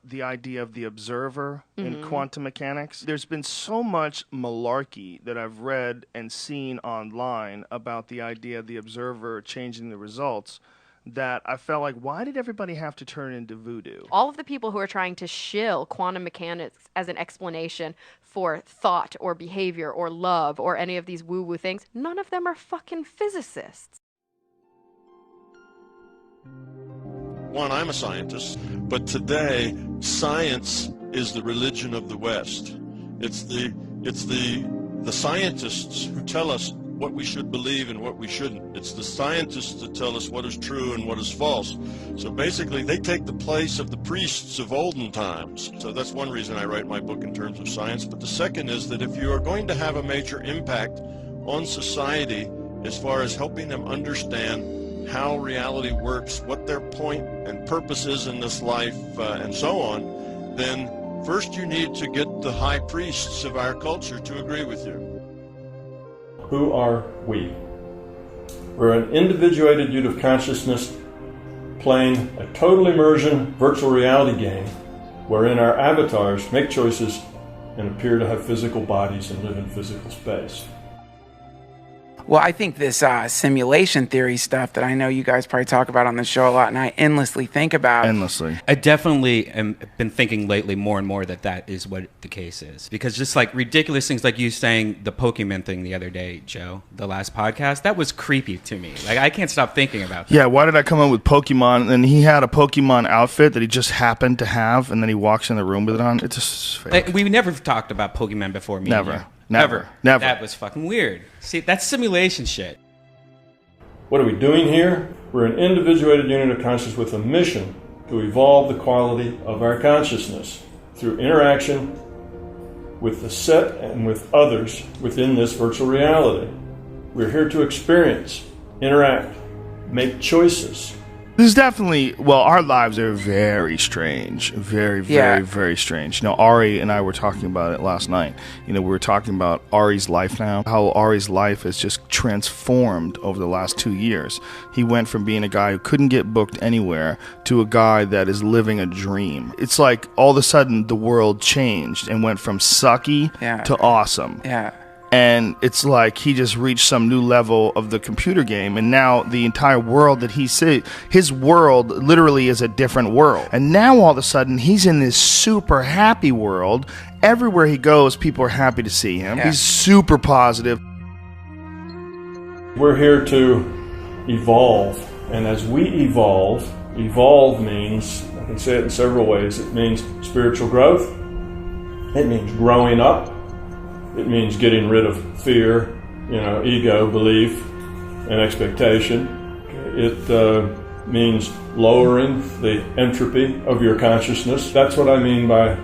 the idea of the observer in quantum mechanics. There's been so much malarkey that I've read and seen online about the idea of the observer changing the results that I felt like, why did everybody have to turn into voodoo? All of the people who are trying to shill quantum mechanics as an explanation for thought or behavior or love or any of these woo-woo things, none of them are fucking physicists. One, I'm a scientist, but today science is the religion of the West. It's the scientists who tell us what we should believe and what we shouldn't. It's the scientists that tell us what is true and what is false. So basically, they take the place of the priests of olden times. So that's one reason I write my book in terms of science. But the second is that if you are going to have a major impact on society as far as helping them understand how reality works, what their point and purpose is in this life, and so on, then first you need to get the high priests of our culture to agree with you. Who are we? We're an individuated unit of consciousness playing a total immersion virtual reality game wherein our avatars make choices and appear to have physical bodies and live in physical space. Well, I think this simulation theory stuff that I know you guys probably talk about on the show a lot, and I endlessly think about. Endlessly. I definitely have been thinking lately more and more that is what the case is. Because just like ridiculous things like you saying the Pokemon thing the other day, Joe, the last podcast, that was creepy to me. Like, I can't stop thinking about that. Yeah, why did I come up with Pokemon? And he had a Pokemon outfit that he just happened to have, and then he walks in the room with it on. It's just fake. We've never talked about Pokemon before, me and you. Never. That was fucking weird. See, that's simulation shit. What are we doing here? We're an individuated unit of consciousness with a mission to evolve the quality of our consciousness through interaction with the set and with others within this virtual reality. We're here to experience, interact, make choices. This is definitely, well, our lives are very strange. Very strange. You know, Ari and I were talking about it last night. You know, we were talking about Ari's life now, how Ari's life has just transformed over the last 2 years. He went from being a guy who couldn't get booked anywhere to a guy that is living a dream. It's like all of a sudden the world changed and went from sucky to awesome. Yeah. And it's like he just reached some new level of the computer game, and now the entire world that he sees, his world literally is a different world. And now all of a sudden he's in this super happy world. Everywhere he goes, people are happy to see him. Yeah. He's super positive. We're here to evolve, and as we evolve means, I can say it in several ways. It means spiritual growth. It means growing up. It means getting rid of fear, ego, belief, and expectation. It means lowering the entropy of your consciousness. That's what I mean by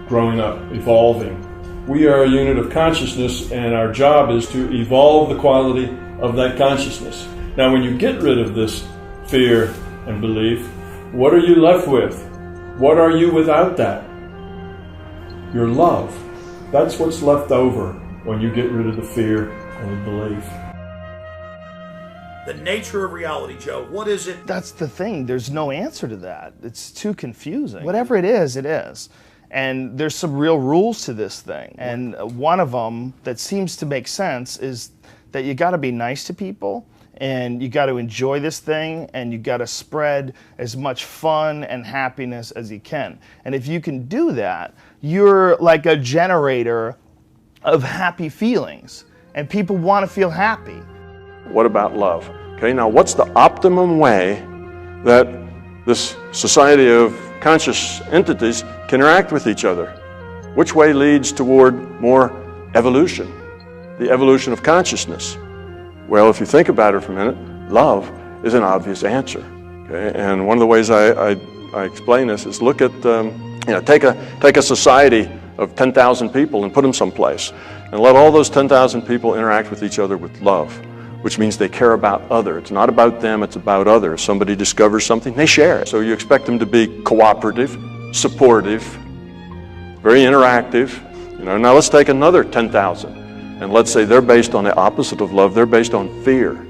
growing up, evolving. We are a unit of consciousness, and our job is to evolve the quality of that consciousness. Now, when you get rid of this fear and belief, what are you left with? What are you without that? Your love. That's what's left over when you get rid of the fear and the belief. The nature of reality, Joe, what is it? That's the thing. There's no answer to that. It's too confusing. Whatever it is, it is. And there's some real rules to this thing. And one of them that seems to make sense is that you got to be nice to people, and you got to enjoy this thing, and you got to spread as much fun and happiness as you can. And if you can do that, you're like a generator of happy feelings, and people want to feel happy. What about love? Okay, now what's the optimum way that this society of conscious entities can interact with each other? Which way leads toward more evolution? The evolution of consciousness. Well, if you think about it for a minute, love is an obvious answer. Okay? And one of the ways I explain this is look at, take a society of 10,000 people and put them someplace, and let all those 10,000 people interact with each other with love, which means they care about others. It's not about them, it's about others. Somebody discovers something, they share it. So you expect them to be cooperative, supportive, very interactive. Now let's take another 10,000. And let's say they're based on the opposite of love. They're based on fear.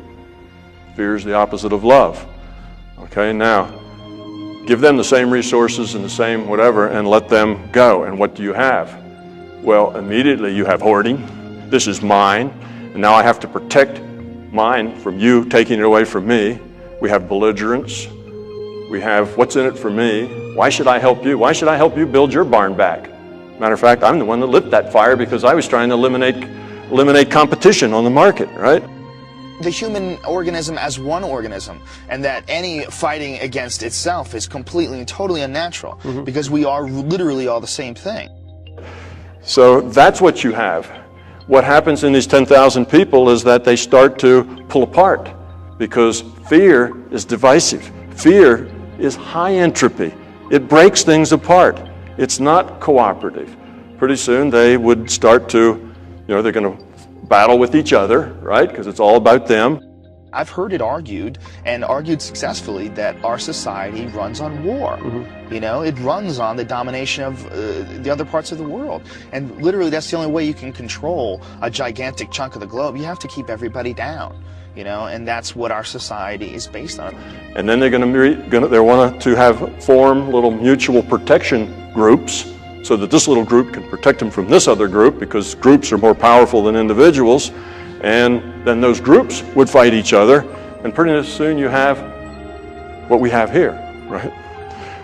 Fear is the opposite of love. Okay, now, give them the same resources and the same whatever and let them go. And what do you have? Well, immediately you have hoarding. This is mine, and now I have to protect mine from you taking it away from me. We have belligerence. We have what's in it for me. Why should I help you? Why should I help you build your barn back? Matter of fact, I'm the one that lit that fire because I was trying to eliminate competition on the market, right? The human organism as one organism, and that any fighting against itself is completely and totally unnatural, because we are literally all the same thing. So that's what you have. What happens in these 10,000 people is that they start to pull apart because fear is divisive. Fear is high entropy. It breaks things apart. It's not cooperative. Pretty soon they would start to, they're going to battle with each other, right? Because it's all about them. I've heard it argued, and argued successfully, that our society runs on war. It runs on the domination of the other parts of the world. And literally that's the only way you can control a gigantic chunk of the globe. You have to keep everybody down, and that's what our society is based on. And then they want to form little mutual protection groups so that this little group can protect them from this other group, because groups are more powerful than individuals. And then those groups would fight each other, and pretty soon you have what we have here, right?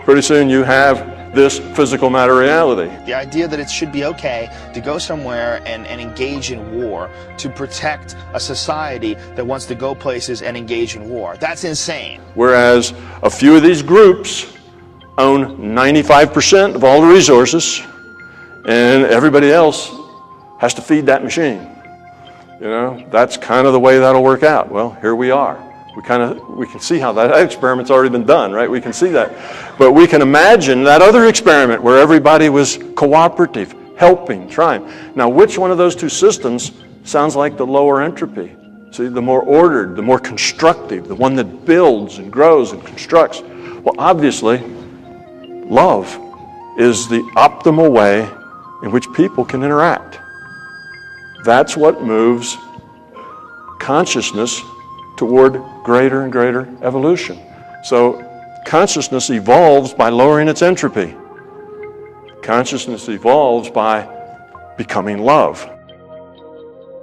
Pretty soon you have this physical matter reality. The idea that it should be okay to go somewhere and engage in war to protect a society that wants to go places and engage in war, that's insane. Whereas a few of these groups own 95% of all the resources, and everybody else has to feed that machine. That's kind of the way that'll work out. Well, here we are. We can see how that experiment's already been done, right? We can see that. But we can imagine that other experiment where everybody was cooperative, helping, trying. Now, which one of those two systems sounds like the lower entropy? See, the more ordered, the more constructive, the one that builds and grows and constructs. Well, obviously, love is the optimal way in which people can interact. That's what moves consciousness toward greater and greater evolution. So consciousness evolves by lowering its entropy. Consciousness evolves by becoming love.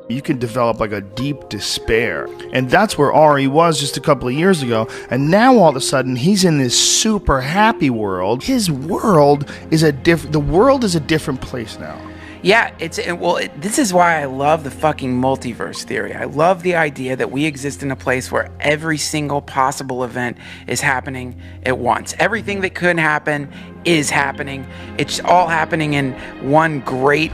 You can develop like a deep despair. And that's where Ari was just a couple of years ago. And now all of a sudden he's in this super happy world. His world is the world is a different place now. Yeah, this is why I love the fucking multiverse theory. I love the idea that we exist in a place where every single possible event is happening at once. Everything that could happen is happening. It's all happening in one great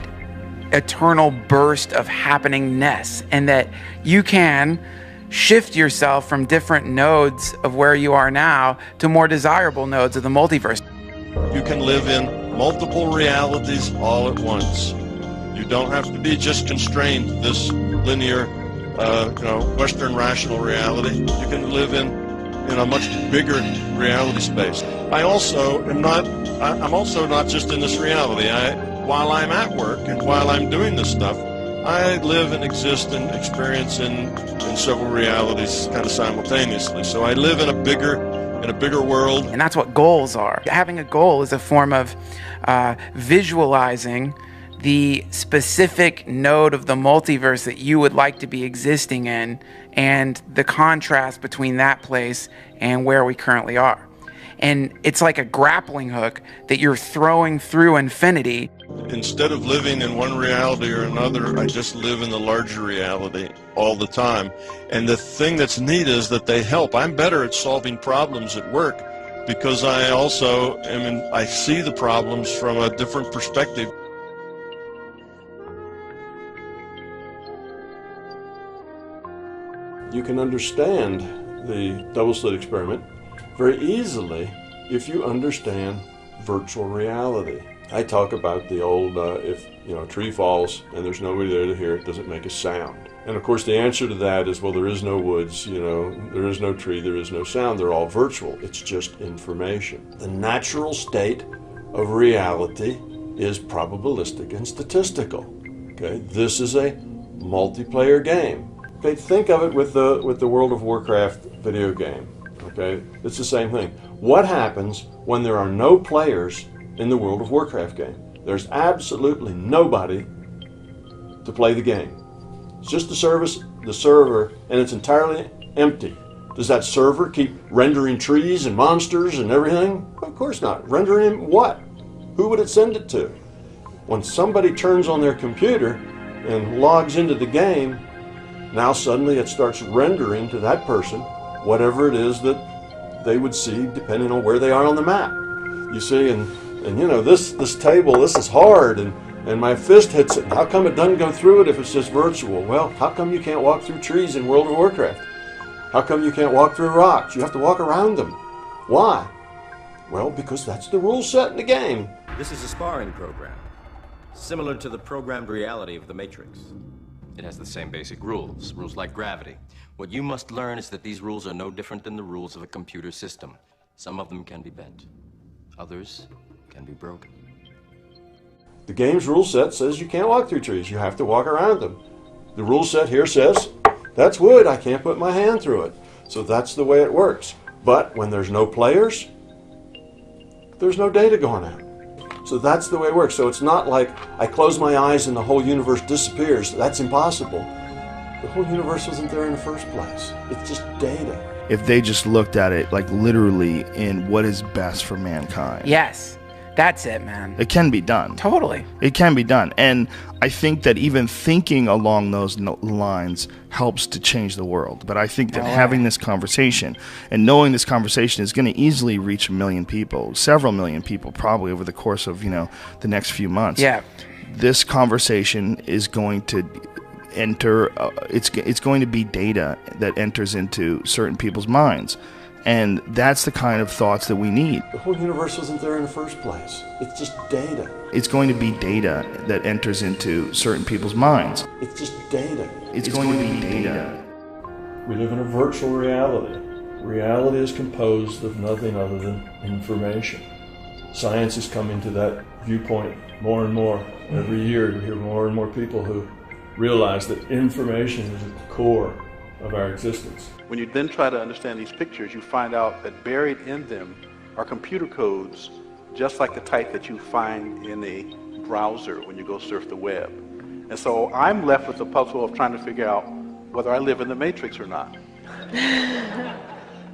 eternal burst of happeningness, and that you can shift yourself from different nodes of where you are now to more desirable nodes of the multiverse. You can live in multiple realities all at once. You don't have to be just constrained to this linear, Western rational reality. You can live in a much bigger reality space. I'm also not just in this reality. While I'm at work and while I'm doing this stuff, I live and exist and experience in several realities kind of simultaneously. So I live in a bigger world. And that's what goals are. Having a goal is a form of visualizing the specific node of the multiverse that you would like to be existing in, and the contrast between that place and where we currently are. And it's like a grappling hook that you're throwing through infinity. Instead of living in one reality or another, I just live in the larger reality all the time. And the thing that's neat is that they help. I'm better at solving problems at work because I also I see the problems from a different perspective. You can understand the double-slit experiment very easily if you understand virtual reality. I talk about the old, if a tree falls and there's nobody there to hear it, does it make a sound? And of course the answer to that is, well, there is no woods, there is no tree, there is no sound, they're all virtual. It's just information. The natural state of reality is probabilistic and statistical. Okay, this is a multiplayer game. Okay, think of it with the World of Warcraft video game. Okay, it's the same thing. What happens when there are no players in the World of Warcraft game? There's absolutely nobody to play the game. It's just the server, and it's entirely empty. Does that server keep rendering trees and monsters and everything? Of course not. Rendering what? Who would it send it to? When somebody turns on their computer and logs into the game, now suddenly it starts rendering to that person whatever it is that they would see depending on where they are on the map. You see, and you know, this table, this is hard, and my fist hits it. How come it doesn't go through it if it's just virtual? Well, how come you can't walk through trees in World of Warcraft? How come you can't walk through rocks? You have to walk around them. Why? Well, because that's the rule set in the game. This is a sparring program, similar to the programmed reality of the Matrix. It has the same basic rules like gravity. What you must learn is that these rules are no different than the rules of a computer system. Some of them can be bent, others can be broken. The game's rule set says you can't walk through trees. You have to walk around them. The rule set here says, that's wood, I can't put my hand through it. So that's the way it works. But when there's no players, there's no data going out. So that's the way it works. So it's not like I close my eyes and the whole universe disappears. That's impossible. The whole universe wasn't there in the first place. It's just data. If they just looked at it like literally in what is best for mankind. Yes, that's it, man. It can be done. Totally. It can be done. And I think that even thinking along those lines helps to change the world. But I think that having this conversation and knowing this conversation is going to easily reach 1 million people, several million people probably over the course of, the next few months. Yeah. This conversation is going to enter, it's going to be data that enters into certain people's minds. And that's the kind of thoughts that we need. The whole universe wasn't there in the first place. It's just data. It's going to be data that enters into certain people's minds. It's just data. It's going to be data. We live in a virtual reality. Reality is composed of nothing other than information. Science is coming to that viewpoint more and more. Every year we hear more and more people who realize that information is at the core of our existence. When you then try to understand these pictures, you find out that buried in them are computer codes, just like the type that you find in a browser when you go surf the web. And so I'm left with the puzzle of trying to figure out whether I live in the Matrix or not.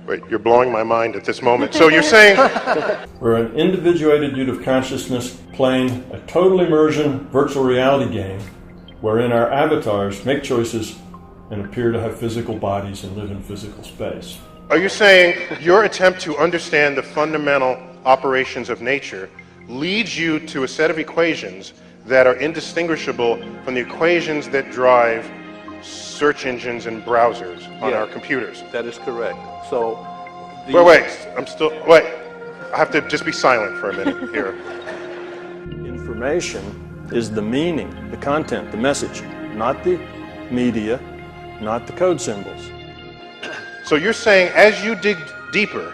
Wait, you're blowing my mind at this moment. So you're saying... We're an individuated unit of consciousness playing a total immersion virtual reality game wherein our avatars make choices and appear to have physical bodies and live in physical space. Are you saying your attempt to understand the fundamental operations of nature leads you to a set of equations that are indistinguishable from the equations that drive search engines and browsers on our computers? That is correct. So, wait, I have to just be silent for a minute here. Information is the meaning, the content, the message, not the media, not the code symbols. So you're saying as you dig deeper,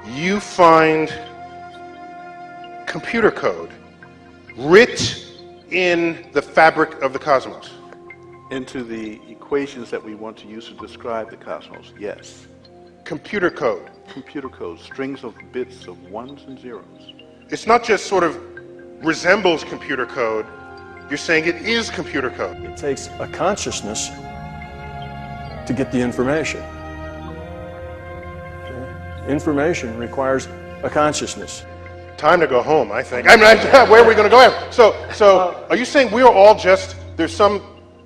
you find computer code writ in the fabric of the cosmos? Into the equations that we want to use to describe the cosmos, yes. Computer code? Computer code, strings of bits of ones and zeros. It's not just sort of resembles computer code, you're saying it is computer code. It takes a consciousness to get the information. Okay? Information requires a consciousness. Time to go home, I think. Where are we going to go? So are you saying we are all just, there's some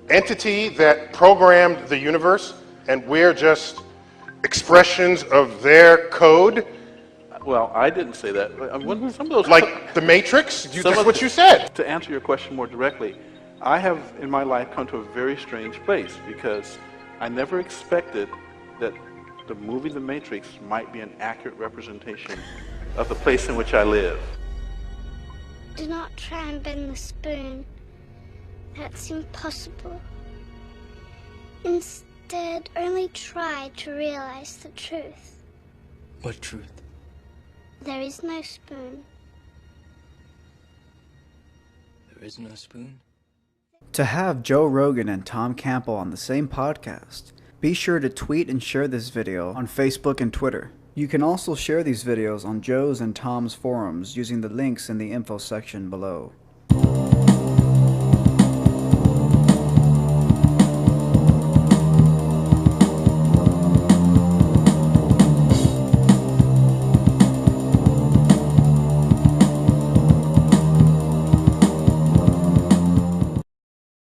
entity that programmed the universe and we're just expressions of their code? Well, I didn't say that. Some of those, like the Matrix? That's what you said. To answer your question more directly, I have in my life come to a very strange place because I never expected that the movie The Matrix might be an accurate representation of the place in which I live. Do not try and bend the spoon. That's impossible. Instead, only try to realize the truth. What truth? There is no spoon. There is no spoon? To have Joe Rogan and Tom Campbell on the same podcast, Be sure to tweet and share this video on Facebook and Twitter. You can also share these videos on Joe's and Tom's forums using the links in the info section below.